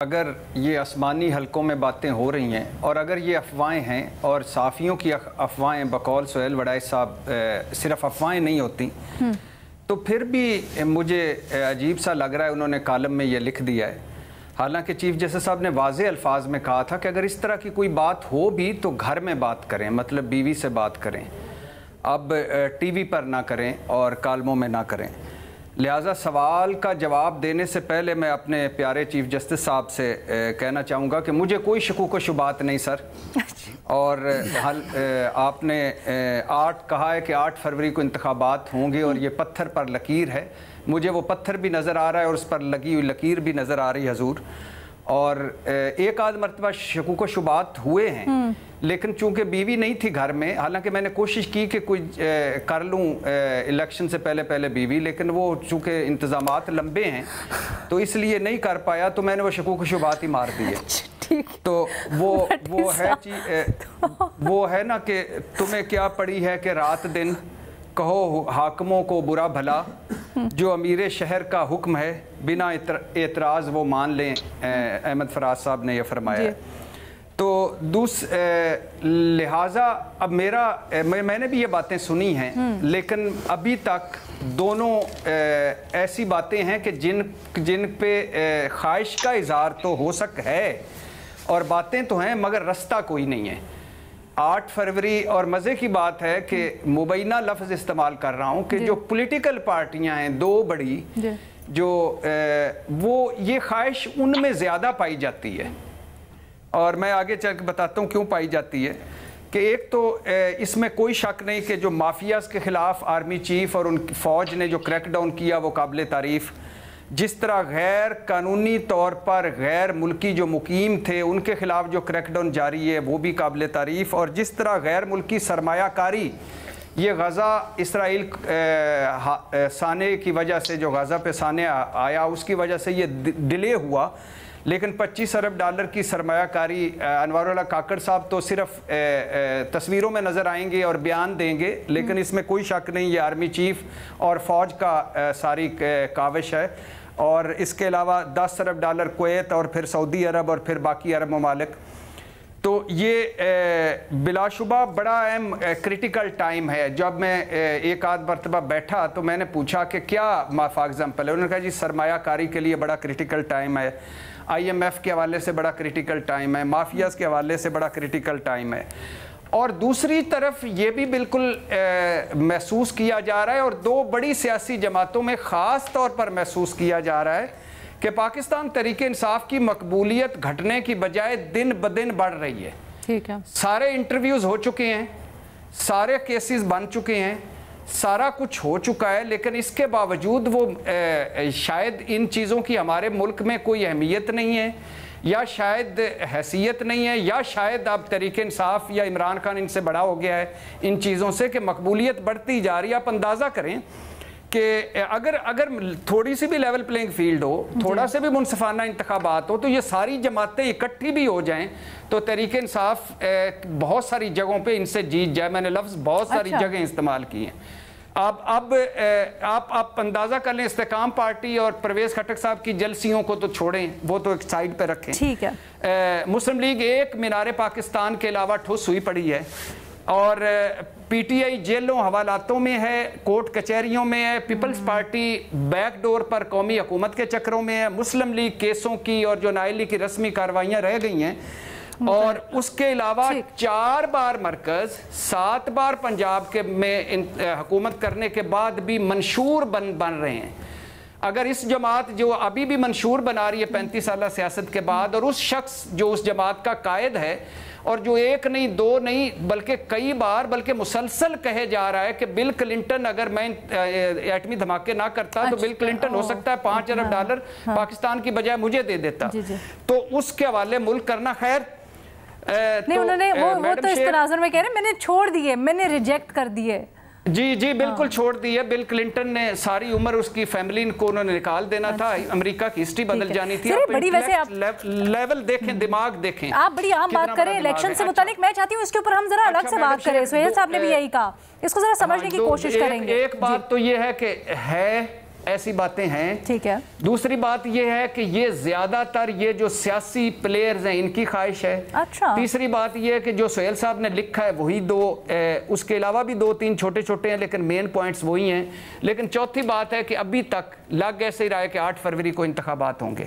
اگر یہ آسمانی حلقوں میں باتیں ہو رہی ہیں اور اگر یہ افواہیں ہیں اور صحافیوں کی افواہیں بقول سہیل وڑائی صاحب صرف افواہیں نہیں ہوتی تو پھر بھی مجھے عجیب سا لگ رہا ہے انہوں نے کالم میں یہ لکھ دیا ہے. حالانکہ چیف جسٹس صاحب نے واضح الفاظ میں کہا تھا کہ اگر اس طرح کی کوئی بات ہو بھی تو گھر میں بات کریں, مطلب بیوی سے بات کریں, اب ٹی وی پر نہ کریں اور کالموں میں نہ کریں. لہٰذا سوال کا جواب دینے سے پہلے میں اپنے پیارے چیف جسٹس صاحب سے کہنا چاہوں گا کہ مجھے کوئی شکوک و شبہات نہیں سر. اور آپ نے 8 کہا ہے کہ 8 فروری کو انتخابات ہوں گے اور یہ پتھر پر لکیر ہے. مجھے وہ پتھر بھی نظر آ رہا ہے اور اس پر لگی ہوئی لکیر بھی نظر آ رہی ہے حضور. اور ایک آدھ مرتبہ شکوک و شبہات ہوئے ہیں لیکن چونکہ بیوی نہیں تھی گھر میں, حالانکہ میں نے کوشش کی کہ کوئی کر لوں الیکشن سے پہلے بیوی, لیکن وہ چونکہ انتظامات لمبے ہیں تو اس لیے نہیں کر پایا, تو میں نے وہ شکوک و شبہات ہی مار دیے. تو وہ ہے نا کہ تمہیں کیا پڑی ہے کہ رات دن کہو حاکموں کو برا بھلا, جو امیر شہر کا حکم ہے بنا اعتراض وہ مان لیں. احمد فراز صاحب نے یہ فرمایا ہے. تو لہٰذا اب میں نے بھی یہ باتیں سنی ہیں لیکن ابھی تک دونوں ایسی باتیں ہیں کہ جن پہ خواہش کا اظہار تو ہو سکتا ہے اور باتیں تو ہیں مگر رستہ کوئی نہیں ہے. 8 فروری اور مزے کی بات ہے کہ مبینہ لفظ استعمال کر رہا ہوں کہ جو پولیٹیکل پارٹیاں ہیں 2 بڑی, جو وہ یہ خواہش ان میں زیادہ پائی جاتی ہے. اور میں آگے چل کے بتاتا ہوں کیوں پائی جاتی ہے. کہ ایک تو اس میں کوئی شک نہیں کہ جو مافیاز کے خلاف آرمی چیف اور ان کی فوج نے جو کریک ڈاؤن کیا وہ قابل تعریف. جس طرح غیر قانونی طور پر غیر ملکی جو مقیم تھے ان کے خلاف جو کریک ڈاؤن جاری ہے وہ بھی قابل تعریف. اور جس طرح غیر ملکی سرمایہ کاری, یہ غزہ اسرائیل سانے کی وجہ سے, جو غزہ پہ سانے آیا اس کی وجہ سے یہ ڈیلے ہوا, لیکن $25 ارب کی سرمایہ کاری. انوار اللہ کاکڑ صاحب تو صرف تصویروں میں نظر آئیں گے اور بیان دیں گے, لیکن اس میں کوئی شک نہیں یہ آرمی چیف اور فوج کا ساری کاوش ہے. اور اس کے علاوہ $10 ارب کویت اور پھر سعودی عرب اور پھر باقی عرب ممالک. تو یہ بلا شبہ بڑا اہم کریٹیکل ٹائم ہے. جب میں ایک آدھ مرتبہ بیٹھا تو میں نے پوچھا کہ کیا فار ایگزامپل ہے, انہوں نے کہا جی سرمایہ کاری کے لیے بڑا کریٹیکل ٹائم ہے, IMF کے حوالے سے بڑا کریٹیکل ٹائم ہے, مافیاز کے حوالے سے بڑا کریٹیکل ٹائم ہے. اور دوسری طرف یہ بھی بالکل محسوس کیا جا رہا ہے اور 2 بڑی سیاسی جماعتوں میں خاص طور پر محسوس کیا جا رہا ہے کہ پاکستان تحریک انصاف کی مقبولیت گھٹنے کی بجائے دن بدن بڑھ رہی ہے. ٹھیک ہے, سارے انٹرویوز ہو چکے ہیں, سارے کیسز بن چکے ہیں, سارا کچھ ہو چکا ہے, لیکن اس کے باوجود وہ شاید ان چیزوں کی ہمارے ملک میں کوئی اہمیت نہیں ہے, یا شاید حیثیت نہیں ہے, یا شاید اب تحریک انصاف یا عمران خان ان سے بڑا ہو گیا ہے ان چیزوں سے کہ مقبولیت بڑھتی جا رہی ہے. آپ اندازہ کریں کہ اگر تھوڑی سی بھی لیول پلینگ فیلڈ ہو, تھوڑا سے بھی منصفانہ انتخابات ہو, تو یہ ساری جماعتیں اکٹھی بھی ہو جائیں تو تحریک انصاف بہت ساری جگہوں پہ ان سے جیت جائے. میں نے لفظ بہت ساری جگہیں استعمال کی ہیں. اب آپ اندازہ کر لیں, استحکام پارٹی اور پرویز خٹک صاحب کی جلسیوں کو تو چھوڑیں, وہ تو ایک سائیڈ پہ رکھیں. ٹھیک ہے, مسلم لیگ ایک مینار پاکستان کے علاوہ ٹھوس ہوئی پڑی ہے, اور PTI جیلوں حوالاتوں میں ہے, کورٹ کچہریوں میں ہے, پیپلز پارٹی بیک ڈور پر قومی حکومت کے چکروں میں ہے, مسلم لیگ کیسوں کی اور جو نائلی کی رسمی کارروائیاں رہ گئی ہیں, اور اس کے علاوہ 4 بار مرکز 7 بار پنجاب کے میں حکومت کرنے کے بعد بھی منشور بن رہے ہیں. اگر اس جماعت جو ابھی بھی منشور بنا رہی ہے 35 سالہ سیاست کے بعد, اور اس شخص جو اس جماعت کا قائد ہے اور جو 1 نہیں 2 نہیں بلکہ کئی بار بلکہ مسلسل کہے جا رہا ہے کہ بل کلنٹن اگر میں ایٹمی دھماکے نہ کرتا تو بل کلنٹن ہو سکتا ہے $5 ارب پاکستان کی بجائے مجھے دے دیتا, تو اس کے حوالے ملک کرنا. خیر نہیں, انہوں نے وہ تو اس تناظر میں کہہ رہے ہیں میں نے چھوڑ دیے, میں نے ریجیکٹ کر دیے. جی بالکل چھوڑ دی ہے. بل کلنٹن نے ساری عمر اس کی فیملی کو انہوں نے نکال دینا تھا, امریکہ کی ہسٹری بدل جانی تھی. بڑی ویسے آپ لیول دیکھیں, دماغ دیکھیں, آپ بڑی عام بات کریں الیکشن سے متعلق. میں چاہتی ہوں اس کے اوپر ہم ذرا الگ سے بات کریں. سہیل صاحب نے بھی یہی کہا, اس کو ذرا سمجھنے کی کوشش کریں گے. ایک بات تو یہ ہے کہ ہے ایسی باتیں ہیں. ٹھیک ہے. دوسری بات یہ ہے کہ یہ زیادہ تر یہ جو سیاسی پلیئرز ہیں ان کی خواہش ہے. اچھا. تیسری بات یہ ہے کہ جو سہیل صاحب نے لکھا ہے وہی دو، اس کے علاوہ بھی 2-3 چھوٹے چھوٹے ہیں لیکن مین پوائنٹس وہی ہیں. لیکن چوتھی بات ہے کہ ابھی تک لگ ایسے ہی رہا ہے کہ 8 فروری کو انتخابات ہوں گے.